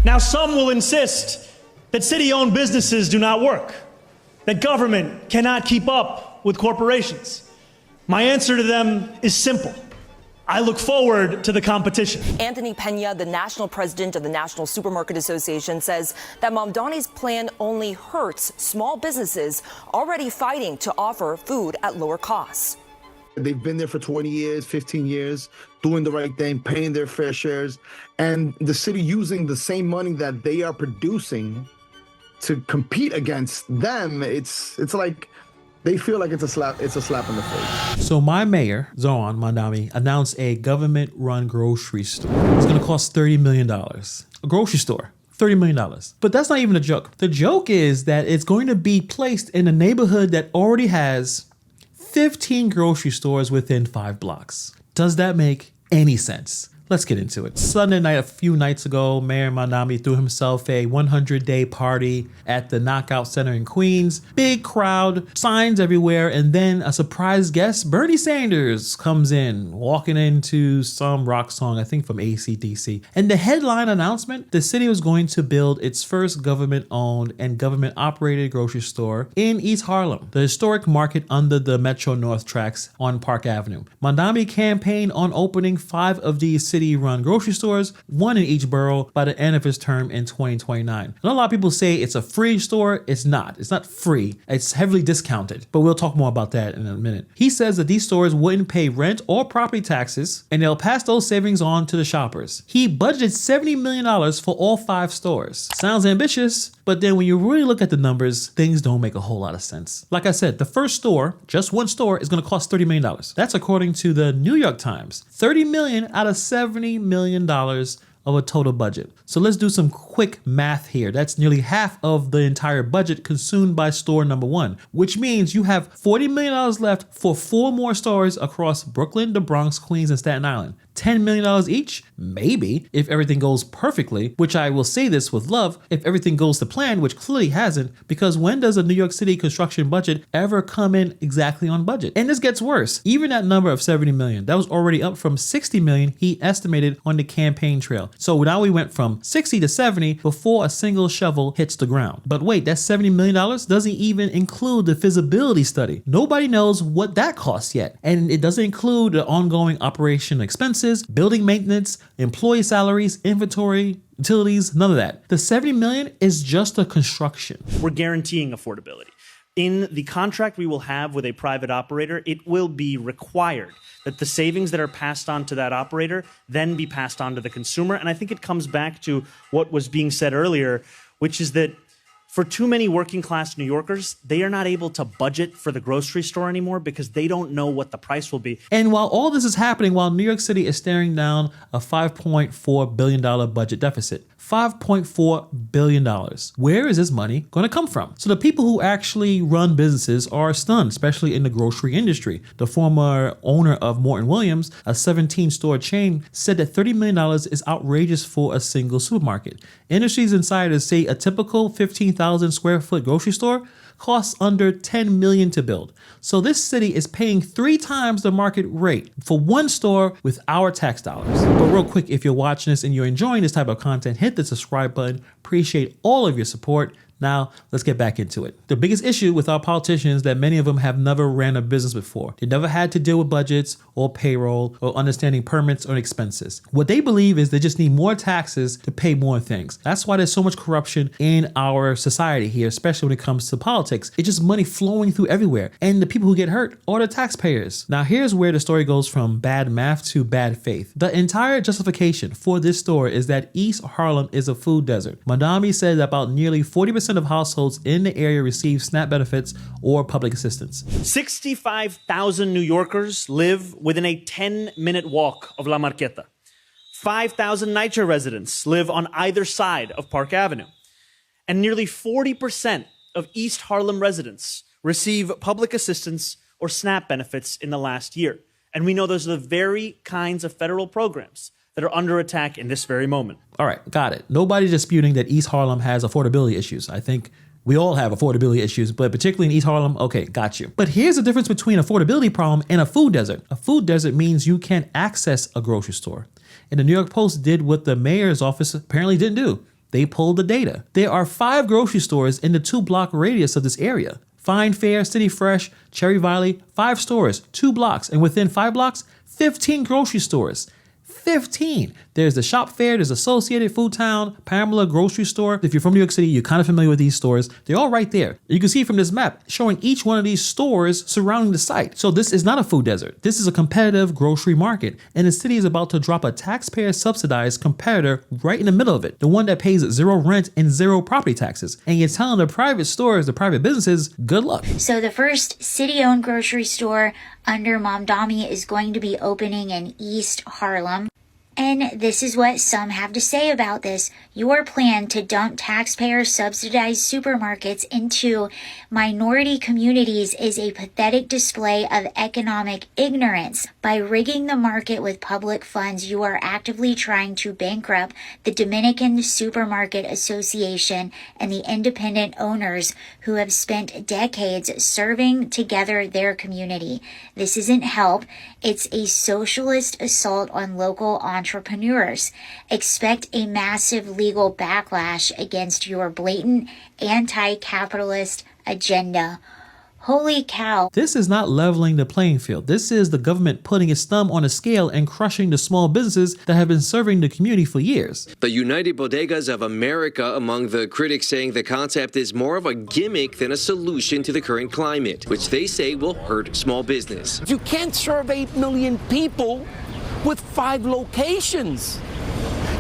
Now, some will insist that city-owned businesses do not work, that government cannot keep up with corporations. My answer to them is simple. I look forward to the competition. Anthony Pena, the national president of the National Supermarket Association, says that Mamdani's plan only hurts small businesses already fighting to offer food at lower costs. They've been there for 20 years, 15 years, doing the right thing, paying their fair shares, and the city using the same money that they are producing to compete against them. It's like they feel like it's a slap in the face. So my mayor, Zohran Mamdani, announced a government-run grocery store. It's gonna cost $30 million. A grocery store, $30 million. But that's not even a joke. The joke is that it's going to be placed in a neighborhood that already has 15 grocery stores within 5 blocks. Does that make any sense? Let's get into it. Sunday night, a few nights ago, Mayor Mamdani threw himself a 100-day party at the Knockout Center in Queens. Big crowd, signs everywhere, and then a surprise guest, Bernie Sanders, comes in, walking into some rock song, I think from AC/DC. And the headline announcement, the city was going to build its first government-owned and government-operated grocery store in East Harlem, the historic market under the Metro North tracks on Park Avenue. Mamdani campaigned on opening 5 of these city-run grocery stores, 1 in each borough, by the end of his term in 2029. And a lot of people say it's a free store. It's not. It's not free. It's heavily discounted, but we'll talk more about that in a minute. He says that these stores wouldn't pay rent or property taxes, and they'll pass those savings on to the shoppers. He budgeted $70 million for all 5 stores. Sounds ambitious, but then when you really look at the numbers, things don't make a whole lot of sense. Like I said, the first store, just 1 store, is gonna cost $30 million. That's according to the New York Times. $30 million out of $70 million of a total budget. So let's do some quick math here. That's nearly half of the entire budget consumed by store number 1, which means you have $40 million left for 4 more stores across Brooklyn, the Bronx, Queens, and Staten Island. $10 million each? Maybe, if everything goes perfectly, which I will say this with love, if everything goes to plan, which clearly hasn't, because when does a New York City construction budget ever come in exactly on budget? And this gets worse. Even that number of $70 million, that was already up from $60 million he estimated on the campaign trail. So now we went from 60 to 70 before a single shovel hits the ground. But wait, that $70 million doesn't even include the feasibility study. Nobody knows what that costs yet. And it doesn't include the ongoing operation expenses, building maintenance, employee salaries, inventory, utilities, none of that. The $70 million is just the construction. We're guaranteeing affordability. In the contract we will have with a private operator, it will be required that the savings that are passed on to that operator then be passed on to the consumer. And I think it comes back to what was being said earlier, which is that for too many working class New Yorkers, they are not able to budget for the grocery store anymore because they don't know what the price will be. And while all this is happening, while New York City is staring down a $5.4 billion budget deficit, $5.4 billion. Where is this money going to come from? So the people who actually run businesses are stunned, especially in the grocery industry. The former owner of Morton Williams, a 17-store chain, said that $30 million is outrageous for a single supermarket. Industries insiders say a typical 15,000 square foot grocery store costs under $10 million to build. So this city is paying 3 times the market rate for 1 store with our tax dollars. But real quick, if you're watching this and you're enjoying this type of content, hit the subscribe button. Appreciate all of your support. Now, let's get back into it. The biggest issue with our politicians is that many of them have never ran a business before. They never had to deal with budgets or payroll or understanding permits or expenses. What they believe is they just need more taxes to pay more things. That's why there's so much corruption in our society here, especially when it comes to politics. It's just money flowing through everywhere. And the people who get hurt are the taxpayers. Now, here's where the story goes from bad math to bad faith. The entire justification for this story is that East Harlem is a food desert. Mamdani said that about nearly 40% of households in the area receive SNAP benefits or public assistance. 65,000 New Yorkers live within a 10-minute walk of La Marqueta. 5,000 NYCHA residents live on either side of Park Avenue. And nearly 40% of East Harlem residents receive public assistance or SNAP benefits in the last year. And we know those are the very kinds of federal programs that are under attack in this very moment. All right, got it. Nobody's disputing that East Harlem has affordability issues. I think we all have affordability issues, but particularly in East Harlem, okay, got you. But here's the difference between an affordability problem and a food desert. A food desert means you can't access a grocery store. And the New York Post did what the mayor's office apparently didn't do. They pulled the data. There are 5 grocery stores in the 2-block radius of this area. Fine Fair, City Fresh, Cherry Valley, 5 stores, 2 blocks, and within 5 blocks, 15 grocery stores. 15. There's the Shop Fair, there's Associated Food Town, Pamela Grocery Store. If you're from New York City, you're kind of familiar with these stores. They're all right there. You can see from this map showing each one of these stores surrounding the site. So this is not a food desert. This is a competitive grocery market. And the city is about to drop a taxpayer subsidized competitor right in the middle of it. The one that pays 0 rent and 0 property taxes. And you're telling the private stores, the private businesses, good luck. So the first city-owned grocery store under Mamdani is going to be opening in East Harlem. And this is what some have to say about this. Your plan to dump taxpayer-subsidized supermarkets into minority communities is a pathetic display of economic ignorance. By rigging the market with public funds, you are actively trying to bankrupt the Dominican Supermarket Association and the independent owners who have spent decades serving together their community. This isn't help. It's a socialist assault on local entrepreneurs. Expect a massive legal backlash against your blatant anti-capitalist agenda. Holy cow. This is not leveling the playing field. This is the government putting its thumb on a scale and crushing the small businesses that have been serving the community for years. The United Bodegas of America among the critics, saying the concept is more of a gimmick than a solution to the current climate, which they say will hurt small business. You can't serve 8 million people with 5 locations.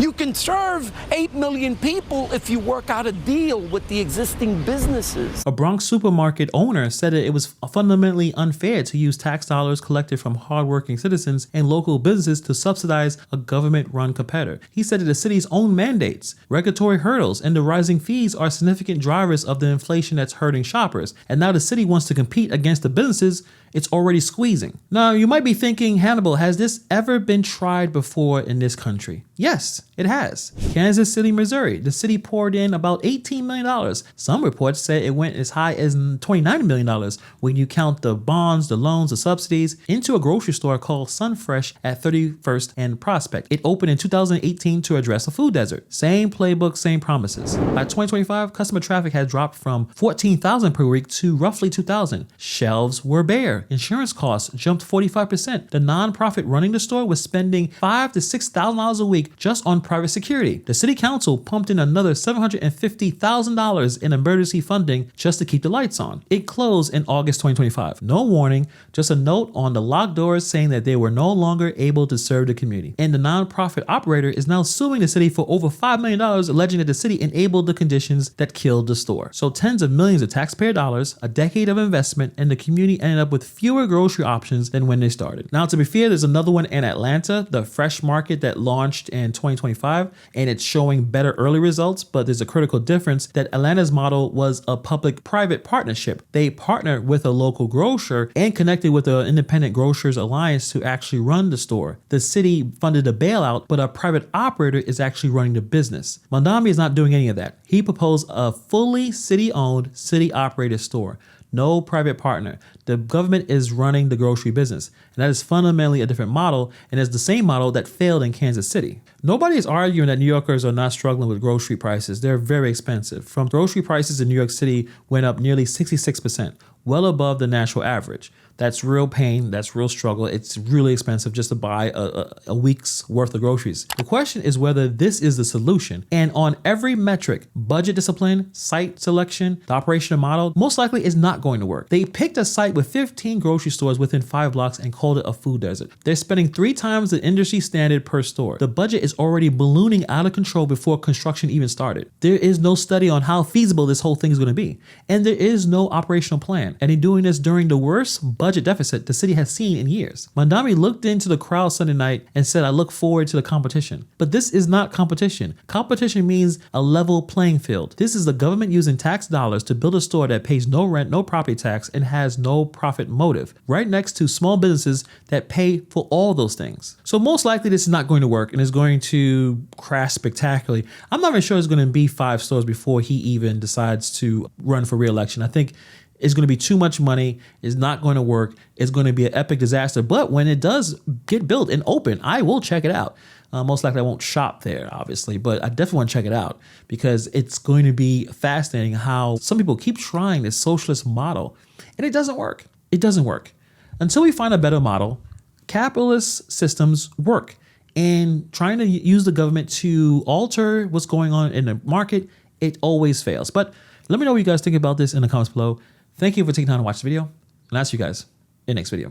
You can serve 8 million people if you work out a deal with the existing businesses. A Bronx supermarket owner said that it was fundamentally unfair to use tax dollars collected from hardworking citizens and local businesses to subsidize a government-run competitor. He said that the city's own mandates, regulatory hurdles, and the rising fees are significant drivers of the inflation that's hurting shoppers. And now the city wants to compete against the businesses it's already squeezing. Now, you might be thinking, Hannibal, has this ever been tried before in this country? Yes, it has. Kansas City, Missouri. The city poured in about $18 million. Some reports say it went as high as $29 million when you count the bonds, the loans, the subsidies, into a grocery store called Sunfresh at 31st and Prospect. It opened in 2018 to address a food desert. Same playbook, same promises. By 2025, customer traffic had dropped from 14,000 per week to roughly 2,000. Shelves were bare. Insurance costs jumped 45%. The nonprofit running the store was spending $5,000 to $6,000 a week just on private security. The city council pumped in another $750,000 in emergency funding just to keep the lights on. It closed in August 2025. No warning, just a note on the locked doors saying that they were no longer able to serve the community. And the nonprofit operator is now suing the city for over $5 million, alleging that the city enabled the conditions that killed the store. So tens of millions of taxpayer dollars, a decade of investment, and the community ended up with fewer grocery options than when they started. Now, to be fair, there's another one in Atlanta, the Fresh Market that launched in 2025, and it's showing better early results, but there's a critical difference that Atlanta's model was a public-private partnership. They partnered with a local grocer and connected with the Independent Grocers Alliance to actually run the store. The city funded a bailout, but a private operator is actually running the business. Mamdani is not doing any of that. He proposed a fully city-owned, city-operated store. No private partner. The government is running the grocery business. And that is fundamentally a different model, and it's the same model that failed in Kansas City. Nobody is arguing that New Yorkers are not struggling with grocery prices. They're very expensive. From grocery prices in New York City went up nearly 66%, well above the national average. That's real pain. That's real struggle. It's really expensive just to buy a week's worth of groceries. The question is whether this is the solution. And on every metric, budget discipline, site selection, the operational model, most likely is not going to work. They picked a site with 15 grocery stores within 5 blocks and called it a food desert. They're spending 3 times the industry standard per store. The budget is already ballooning out of control before construction even started. There is no study on how feasible this whole thing is going to be. And there is no operational plan. And in doing this during the worst budget deficit the city has seen in years. Mamdani looked into the crowd Sunday night and said, I look forward to the competition. But this is not competition. Competition means a level playing field. This is the government using tax dollars to build a store that pays no rent, no property tax, and has no profit motive, right next to small businesses that pay for all those things. So most likely this is not going to work and is going to crash spectacularly. I'm not even sure it's going to be 5 stores before he even decides to run for re-election. I think it's going to be too much money. It's not going to work. It's going to be an epic disaster. But when it does get built and open, I will check it out. Most likely I won't shop there, obviously, but I definitely want to check it out because it's going to be fascinating how some people keep trying this socialist model and it doesn't work. It doesn't work. Until we find a better model, capitalist systems work. And trying to use the government to alter what's going on in the market, it always fails. But let me know what you guys think about this in the comments below. Thank you for taking time to watch the video, and I'll see you guys in the next video.